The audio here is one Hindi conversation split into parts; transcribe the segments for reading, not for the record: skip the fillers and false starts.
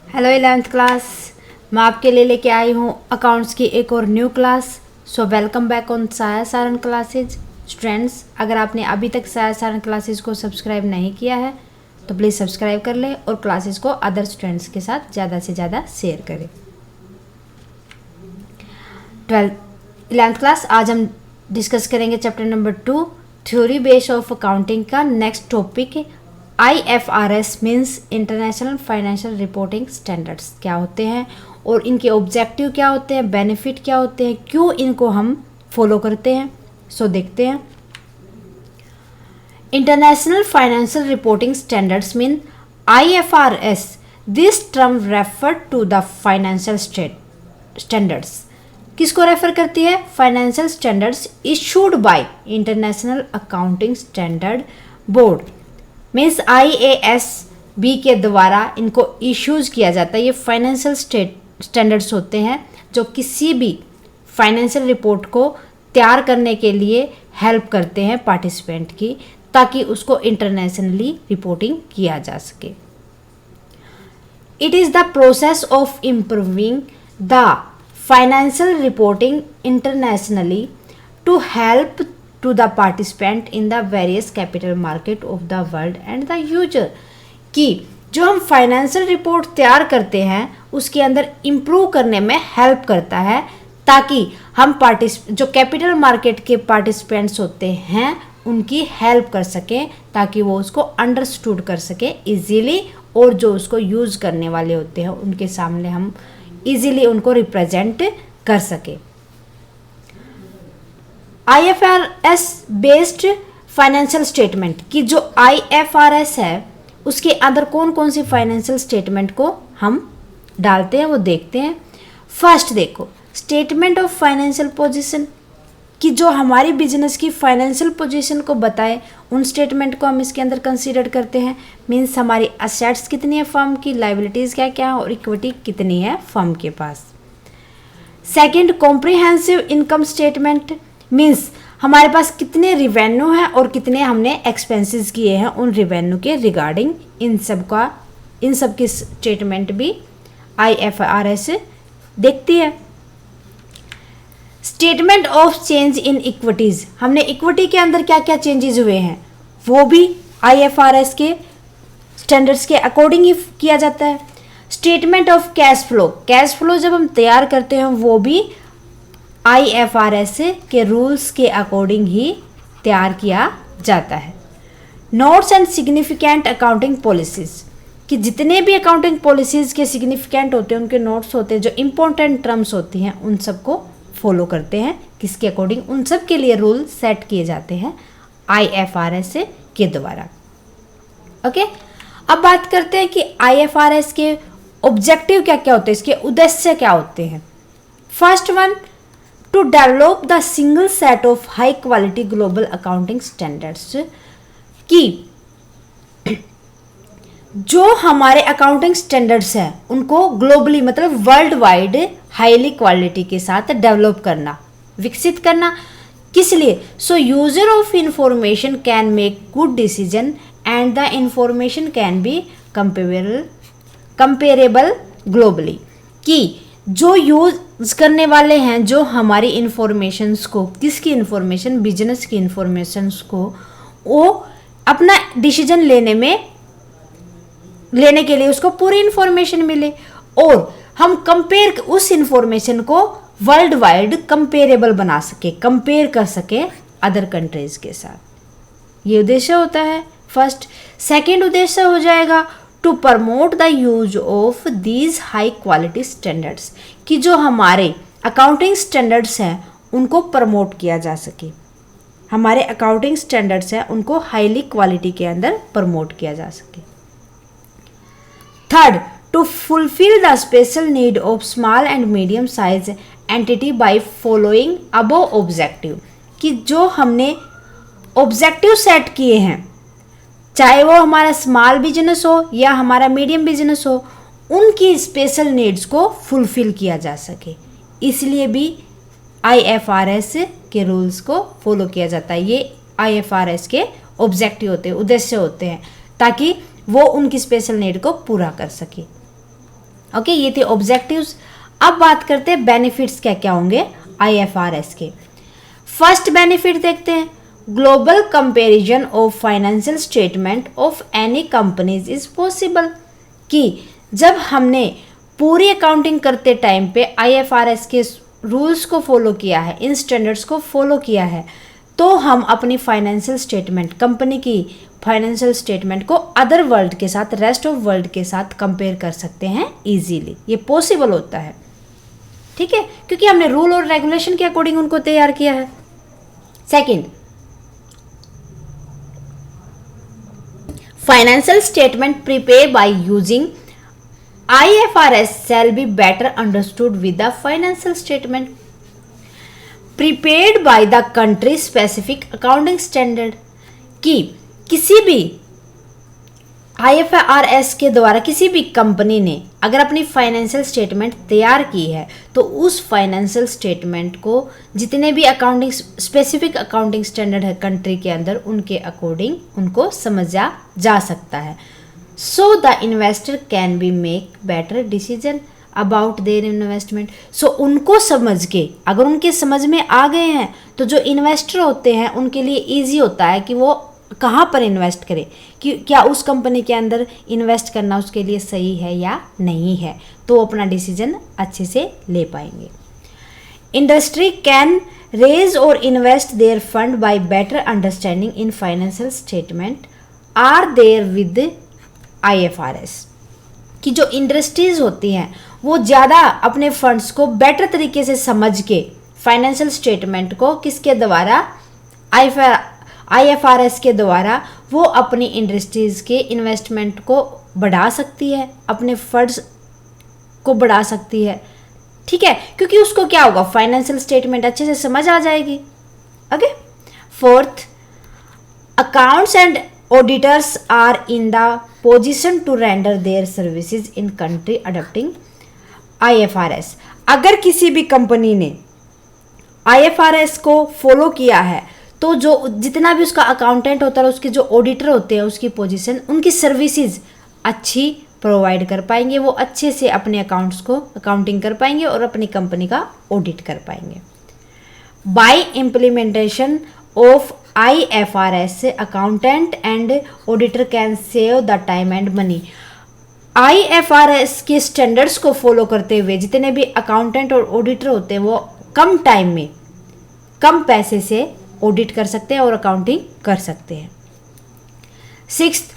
Hello 11th class. मैं आपके लिए लेके आई हूँ अकाउंट्स की एक और new class. So welcome back on साया सारन क्लासेज। स्टूडेंट्स, अगर आपने अभी तक साया सारन क्लासेज को सब्सक्राइब नहीं किया है तो प्लीज़ सब्सक्राइब कर लें और क्लासेज को अदर स्टूडेंट्स के साथ ज़्यादा से ज़्यादा शेयर करें। 11th क्लास, आज हम डिस्कस करेंगे chapter number 2 theory base of accounting का। नेक्स्ट टॉपिक है IFRS means international financial reporting standards क्या होते हैं और इनके ऑब्जेक्टिव क्या होते हैं, बेनिफिट क्या होते हैं, क्यों इनको हम फॉलो करते हैं। सो देखते हैं। International financial reporting standards mean IFRS। This term refer to the financial standards. किसको रेफर करती है? Financial standards issued by international accounting standard board means IASB के द्वारा इनको इश्यूज किया जाता है। ये फाइनेंशियल स्टैंडर्ड्स होते हैं जो किसी भी फाइनेंशियल रिपोर्ट को तैयार करने के लिए हेल्प करते हैं पार्टिसिपेंट की, ताकि उसको इंटरनेशनली रिपोर्टिंग किया जा सके। It is the process of improving the financial reporting internationally to help to the participant in the various capital market of the world and the user। कि जो हम फाइनेंशियल रिपोर्ट तैयार करते हैं उसके अंदर इम्प्रूव करने में हेल्प करता है, ताकि हम जो कैपिटल मार्केट के पार्टिसिपेंट्स होते हैं उनकी हेल्प कर सकें, ताकि वो उसको अंडरस्टूड कर सके इजीली, और जो उसको यूज़ करने वाले होते हैं उनके सामने हम इजीली उनको रिप्रेजेंट कर सके। IFRS बेस्ड फाइनेंशियल स्टेटमेंट की जो IFRS है उसके अंदर कौन कौन सी फाइनेंशियल स्टेटमेंट को हम डालते हैं वो देखते हैं। फर्स्ट देखो, स्टेटमेंट ऑफ फाइनेंशियल पोजीशन कि जो हमारी बिजनेस की फाइनेंशियल पोजीशन को बताए उन स्टेटमेंट को हम इसके अंदर कंसीडर करते हैं। मीन्स हमारी असेट्स कितनी है फर्म की, लायबिलिटीज़ क्या क्या है और इक्विटी कितनी है फर्म के पास। Second, comprehensive income statement means हमारे पास कितने रिवेन्यू है और कितने हमने एक्सपेंसेस किए हैं उन रिवेन्यू के रिगार्डिंग। इन सब की स्टेटमेंट भी IFRS देखती है। Statement of change in equities, हमने इक्विटी के अंदर क्या क्या चेंजेस हुए हैं वो भी IFRS के स्टैंडर्ड्स के अकॉर्डिंग ही किया जाता है। स्टेटमेंट ऑफ कैश फ्लो जब हम तैयार करते हैं वो भी IFRS के रूल्स के अकॉर्डिंग ही तैयार किया जाता है। Notes and significant accounting policies कि जितने भी अकाउंटिंग पॉलिसीज के सिग्निफिकेंट होते हैं, उनके नोट्स होते हैं, जो इंपॉर्टेंट टर्म्स होती हैं उन सबको फॉलो करते हैं। किसके अकॉर्डिंग? उन सब के लिए रूल सेट किए जाते हैं IFRS के द्वारा। ओके, अब बात करते हैं कि IFRS के ऑब्जेक्टिव क्या क्या होते हैं, इसके उद्देश्य क्या होते हैं। First one, to develop the single set of high quality global accounting standards कि जो हमारे अकाउंटिंग स्टैंडर्ड्स हैं उनको ग्लोबली मतलब वर्ल्ड वाइड हाईली क्वालिटी के साथ डेवलप करना, विकसित करना। किस लिए? सो user of information can make good decision and the information can be comparable globally कि जो यूज करने वाले हैं जो हमारी इंफॉर्मेशंस को, किसकी इंफॉर्मेशन, बिजनेस की इंफॉर्मेशंस को, वो अपना डिसीजन लेने के लिए उसको पूरी इंफॉर्मेशन मिले और हम कंपेयर उस इंफॉर्मेशन को वर्ल्ड वाइड कंपेरेबल बना सके, कंपेयर कर सके अदर कंट्रीज के साथ। ये उद्देश्य होता है फर्स्ट। सेकेंड उद्देश्य हो जाएगा to promote the use of these high quality standards कि जो हमारे अकाउंटिंग स्टैंडर्ड्स हैं उनको प्रमोट किया जा सके। हमारे अकाउंटिंग स्टैंडर्ड्स हैं उनको हाईली क्वालिटी के अंदर प्रमोट किया जा सके। Third, to fulfil the special need of small and medium size entity by following above objective कि जो हमने ऑब्जेक्टिव सेट किए हैं, चाहे वो हमारा स्मॉल बिजनेस हो या हमारा मीडियम बिजनेस हो, उनकी स्पेशल नीड्स को फुलफिल किया जा सके, इसलिए भी IFRS के रूल्स को फॉलो किया जाता है। ये IFRS के ऑब्जेक्टिव होते हैं, उद्देश्य होते हैं, ताकि वो उनकी स्पेशल नीड को पूरा कर सके। ओके, ये थे ऑब्जेक्टिव्स। अब बात करते हैं बेनिफिट्स क्या क्या होंगे आईएफआरएस के। फर्स्ट बेनिफिट देखते हैं, global comparison of financial statement of any companies is possible. कि जब हमने पूरी अकाउंटिंग करते टाइम पे आईएफआरएस के रूल्स को फॉलो किया है, इन स्टैंडर्ड्स को फॉलो किया है, तो हम अपनी फाइनेंशियल स्टेटमेंट, कंपनी की फाइनेंशियल स्टेटमेंट को अदर वर्ल्ड के साथ, रेस्ट ऑफ वर्ल्ड के साथ कंपेयर कर सकते हैं इजीली। ये पॉसिबल होता है, ठीक है, क्योंकि हमने रूल और रेगुलेशन के अकॉर्डिंग उनको तैयार किया है। Second, financial statement prepare by using IFRS shall be better understood with the financial statement prepared by the country specific accounting standard। कि किसी भी IFRS के द्वारा किसी भी कंपनी ने अगर अपनी फाइनेंशियल स्टेटमेंट तैयार की है तो उस फाइनेंशियल स्टेटमेंट को जितने भी अकाउंटिंग स्पेसिफिक अकाउंटिंग स्टैंडर्ड है कंट्री के अंदर, उनके अकॉर्डिंग उनको समझा जा सकता है। So the investor can be make better decision about their investment। So उनको समझ के, अगर उनके समझ में आ गए हैं तो जो इन्वेस्टर होते हैं उनके लिए इजी होता है कि वो कहाँ पर इन्वेस्ट करें, कि क्या उस कंपनी के अंदर इन्वेस्ट करना उसके लिए सही है या नहीं है, तो अपना डिसीजन अच्छे से ले पाएंगे। इंडस्ट्री कैन रेज और invest their fund by better understanding in financial statement are there with IFRS। कि जो इंडस्ट्रीज होती हैं वो ज़्यादा अपने फंड्स को बेटर तरीके से समझ के फाइनेंशियल स्टेटमेंट को किसके द्वारा, IFRS के द्वारा वो अपनी इंडस्ट्रीज के इन्वेस्टमेंट को बढ़ा सकती है, अपने फंड्स को बढ़ा सकती है, ठीक है, क्योंकि उसको क्या होगा, फाइनेंशियल स्टेटमेंट अच्छे से समझ आ जाएगी। Okay. Fourth, accounts and auditors are in the position to render their services in country adopting IFRS। अगर किसी भी कंपनी ने IFRS को फॉलो किया है तो जो जितना भी उसका अकाउंटेंट होता है, उसके जो ऑडिटर होते हैं, उसकी पोजीशन, उनकी सर्विसेज अच्छी प्रोवाइड कर पाएंगे, वो अच्छे से अपने अकाउंट्स को अकाउंटिंग कर पाएंगे और अपनी कंपनी का ऑडिट कर पाएंगे। By implementation of IFRS accountant and auditor can save the time and money. IFRS के स्टैंडर्ड्स को फॉलो करते हुए जितने भी अकाउंटेंट और ऑडिटर होते हैं वो कम टाइम में कम पैसे से ऑडिट कर सकते हैं और अकाउंटिंग कर सकते हैं। Sixth,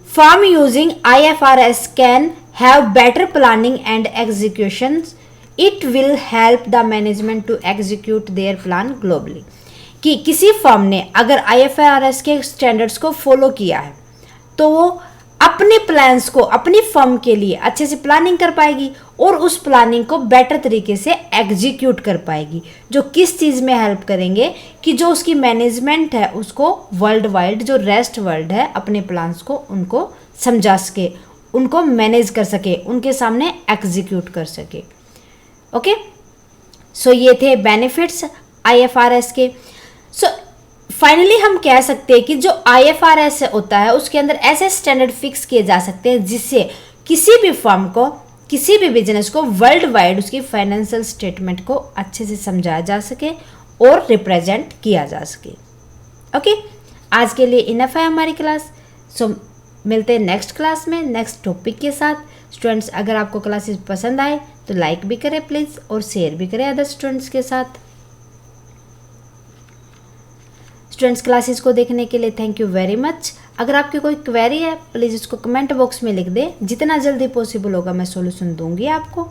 firm using IFRS can have better planning and execution. It will help the management to execute their plan globally. कि किसी फर्म ने अगर IFRS के स्टैंडर्ड्स को फॉलो किया है तो वो अपने प्लान्स को अपनी फर्म के लिए अच्छे से प्लानिंग कर पाएगी और उस प्लानिंग को बेटर तरीके से एग्जीक्यूट कर पाएगी, जो किस चीज़ में हेल्प करेंगे कि जो उसकी मैनेजमेंट है उसको वर्ल्ड वाइड, जो रेस्ट वर्ल्ड है, अपने प्लान्स को उनको समझा सके, उनको मैनेज कर सके, उनके सामने एग्जीक्यूट कर सके। ओके, सो ये थे बेनिफिट्स IFRS के। सो फाइनली हम कह सकते हैं कि जो IFRS होता है उसके अंदर ऐसे स्टैंडर्ड फिक्स किए जा सकते हैं जिससे किसी भी फर्म को, किसी भी बिजनेस को वर्ल्ड वाइड उसकी फाइनेंशियल स्टेटमेंट को अच्छे से समझाया जा सके और रिप्रेजेंट किया जा सके। ओके, आज के लिए इनफ है हमारी क्लास। सो मिलते हैं नेक्स्ट क्लास में नेक्स्ट टॉपिक के साथ। स्टूडेंट्स, अगर आपको क्लासेस पसंद आए तो लाइक भी करें प्लीज़ और शेयर भी करें अदर स्टूडेंट्स के साथ। स्टूडेंट्स, क्लासेस को देखने के लिए थैंक यू वेरी मच। अगर आपकी कोई क्वेरी है प्लीज़ उसको कमेंट बॉक्स में लिख दें, जितना जल्दी पॉसिबल होगा मैं सॉल्यूशन दूंगी आपको।